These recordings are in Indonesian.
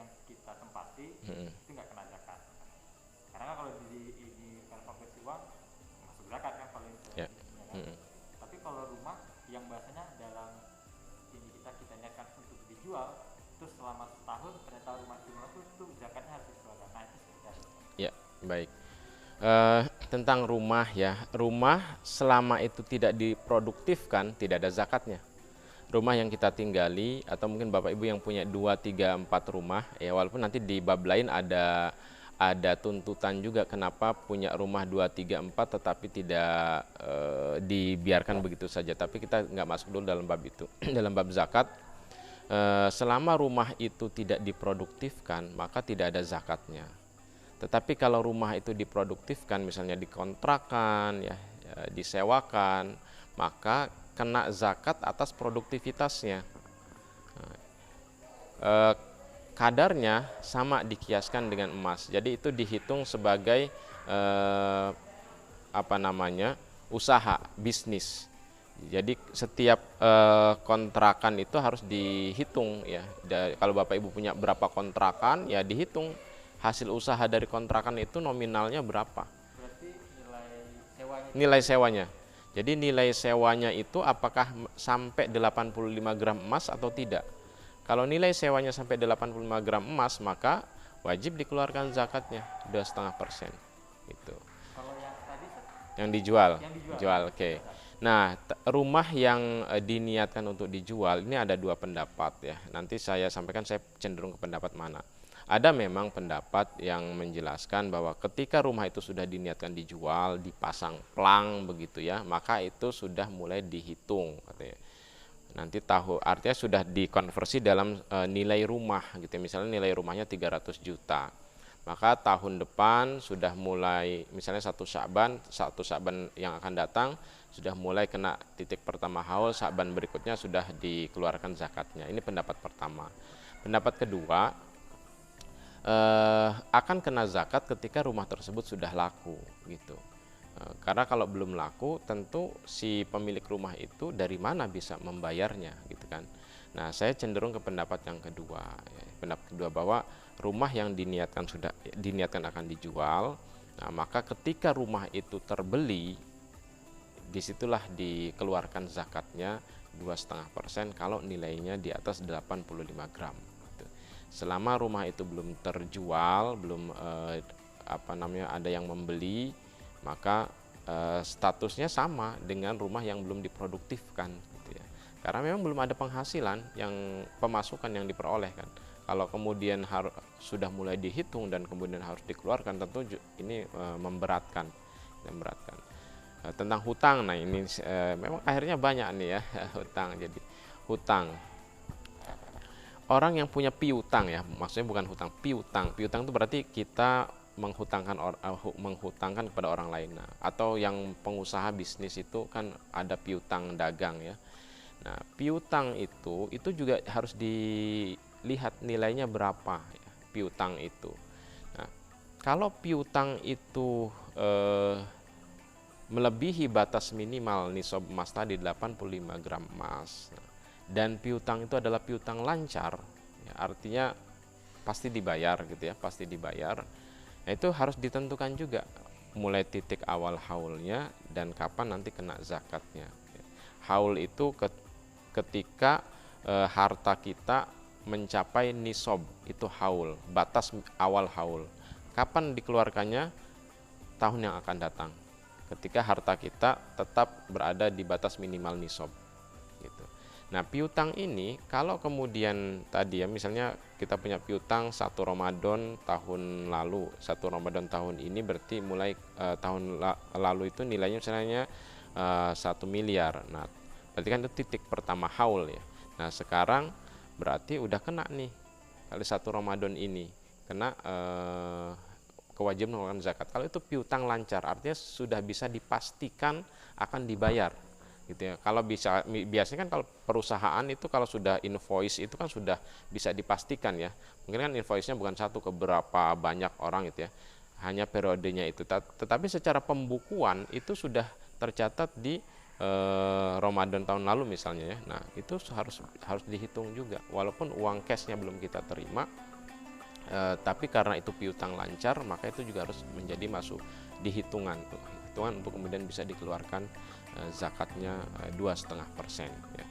yang kita tempati Mm-mm. itu nggak kena zakat. Karena kan kalau di kalau konversi uang masuk zakat kan kalau itu Ya. ya kan. Mm-mm. Tapi kalau rumah yang bahasanya dalam ini kita niatkan untuk dijual, terus selama setahun ternyata rumah itu laku, itu zakatnya harus dikeluarkan. Nah itu seperti apa? Ya, baik. Tentang rumah ya, rumah selama itu tidak diproduktifkan tidak ada zakatnya. Rumah yang kita tinggali atau mungkin Bapak Ibu yang punya 2, 3, 4 rumah ya, walaupun nanti di bab lain ada tuntutan juga kenapa punya rumah 2, 3, 4 tetapi tidak dibiarkan begitu saja, tapi kita nggak masuk dulu dalam bab itu. Dalam bab zakat, selama rumah itu tidak diproduktifkan maka tidak ada zakatnya. Tetapi kalau rumah itu diproduktifkan, misalnya dikontrakan, ya, disewakan, maka kena zakat atas produktivitasnya. Eh, Kadarnya sama dikiaskan dengan emas. Jadi itu dihitung sebagai apa namanya, usaha bisnis. Jadi setiap kontrakan itu harus dihitung ya. Kalau Bapak Ibu punya berapa kontrakan ya dihitung hasil usaha dari kontrakan itu nominalnya berapa. Berarti nilai sewanya itu Nilai berapa? sewanya. Jadi nilai sewanya itu apakah sampai 85 gram emas atau tidak. Kalau nilai sewanya sampai 85 gram emas maka wajib dikeluarkan zakatnya 2,5%. Itu. Kalau yang tadi Yang dijual. yang dijual Jual, itu oke. tidak sah. Nah, rumah yang diniatkan untuk dijual ini ada dua pendapat ya. Nanti saya sampaikan, saya cenderung ke pendapat mana. Ada memang pendapat yang menjelaskan bahwa ketika rumah itu sudah diniatkan dijual, dipasang plang begitu ya, maka itu sudah mulai dihitung katanya. Nanti tahu artinya sudah dikonversi dalam nilai rumah gitu ya. Misalnya nilai rumahnya 300 juta. Maka tahun depan sudah mulai, misalnya satu Sya'ban yang akan datang sudah mulai kena titik pertama haul, Sya'ban berikutnya sudah dikeluarkan zakatnya. Ini pendapat pertama. Pendapat kedua, akan kena zakat ketika rumah tersebut sudah laku gitu. Karena kalau belum laku tentu si pemilik rumah itu dari mana bisa membayarnya gitu kan. Nah, saya cenderung ke pendapat yang kedua ya. Pendapat kedua bahwa rumah yang diniatkan akan dijual, nah maka ketika rumah itu terbeli disitulah dikeluarkan zakatnya 2,5% kalau nilainya di atas 85 gram gitu. Selama rumah itu belum terjual, belum apa namanya, ada yang membeli, maka statusnya sama dengan rumah yang belum diproduktifkan gitu ya. Karena memang belum ada penghasilan yang pemasukan yang diperolehkan. Kalau kemudian sudah mulai dihitung dan kemudian harus dikeluarkan, tentu ini memberatkan. Tentang hutang, nah ini memang akhirnya banyak nih ya hutang. Jadi hutang, orang yang punya piutang ya, maksudnya bukan hutang, piutang. Piutang itu berarti kita menghutangkan kepada orang lain. Nah, atau yang pengusaha bisnis itu kan ada piutang dagang ya. Nah, piutang itu juga harus dilihat nilainya berapa ya, piutang itu. Nah, kalau piutang itu melebihi batas minimal nisab emas tadi 85 gram emas, dan piutang itu adalah piutang lancar ya, artinya pasti dibayar gitu ya, pasti dibayar. Nah, itu harus ditentukan juga mulai titik awal haulnya dan kapan nanti kena zakatnya. Haul itu ketika harta kita mencapai nisab, itu haul, batas awal haul. Kapan dikeluarkannya? Tahun yang akan datang, ketika harta kita tetap berada di batas minimal nisab gitu. Nah, piutang ini kalau kemudian tadi ya, misalnya kita punya piutang 1 Ramadan tahun lalu, 1 Ramadan tahun ini, berarti mulai tahun lalu itu nilainya misalnya 1 miliar. Nah, berarti kan itu titik pertama haul ya. Nah, sekarang berarti udah kena nih kali 1 Ramadan ini, kena kewajiban mengeluarkan zakat. Kalau itu piutang lancar, artinya sudah bisa dipastikan akan dibayar gitu ya. Kalau biasanya kan kalau perusahaan itu kalau sudah invoice itu kan sudah bisa dipastikan ya. Mungkin kan invoice-nya bukan satu ke berapa banyak orang gitu ya. Hanya periodenya itu. Tetapi secara pembukuan itu sudah tercatat di Ramadan tahun lalu misalnya ya. Nah, itu harus dihitung juga. Walaupun uang cashnya belum kita terima, Tapi karena itu piutang lancar, maka itu juga harus menjadi masuk di hitungan untuk kemudian bisa dikeluarkan zakatnya 2,5%, ya.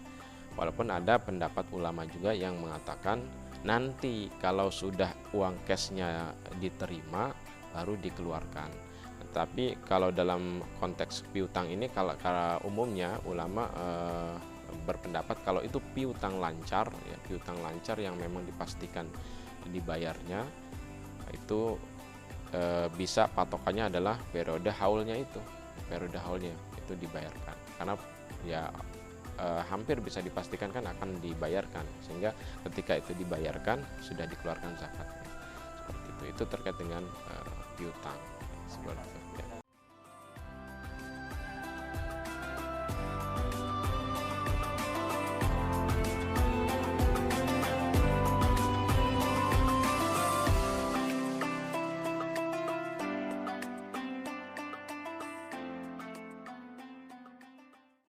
Walaupun ada pendapat ulama juga yang mengatakan nanti kalau sudah uang cashnya diterima baru dikeluarkan. Tapi kalau dalam konteks piutang ini, kalau umumnya ulama berpendapat kalau itu piutang lancar, ya, piutang lancar yang memang dipastikan dibayarnya, itu bisa patokannya adalah periode haulnya itu dibayarkan, karena ya hampir bisa dipastikan kan akan dibayarkan, sehingga ketika itu dibayarkan sudah dikeluarkan zakatnya. Seperti itu terkait dengan piutang seperti itu.